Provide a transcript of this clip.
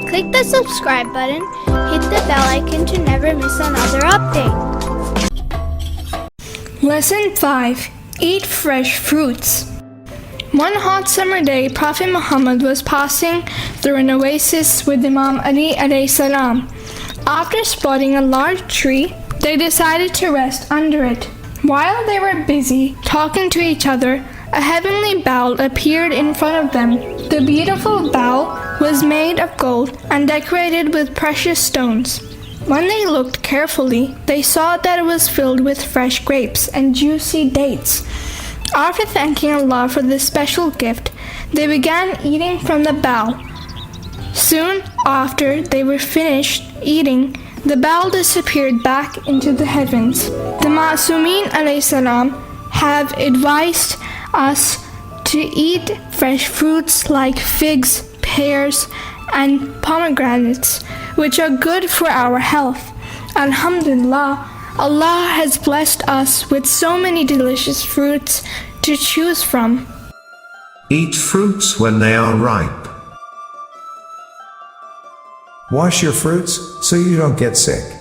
Click the subscribe button, hit the bell icon to never miss another update. Lesson 5. Eat fresh fruits. One hot summer day, Prophet Muhammad was passing through an oasis with Imam Ali alayhi salam. After spotting a large tree, they decided to rest under it. While they were busy talking to each other, a heavenly bowl appeared in front of them. The beautiful bowl was made of gold and decorated with precious stones. When they looked carefully, they saw that it was filled with fresh grapes and juicy dates. After thanking Allah for this special gift, they began eating from the bowl. Soon after they were finished eating, the bowl disappeared back into the heavens. The Ma'asumeen alayhi salam have advised us to eat fresh fruits like figs, pears, and pomegranates, which are good for our health. Alhamdulillah, Allah has blessed us with so many delicious fruits to choose from. Eat fruits when they are ripe. Wash your fruits so you don't get sick.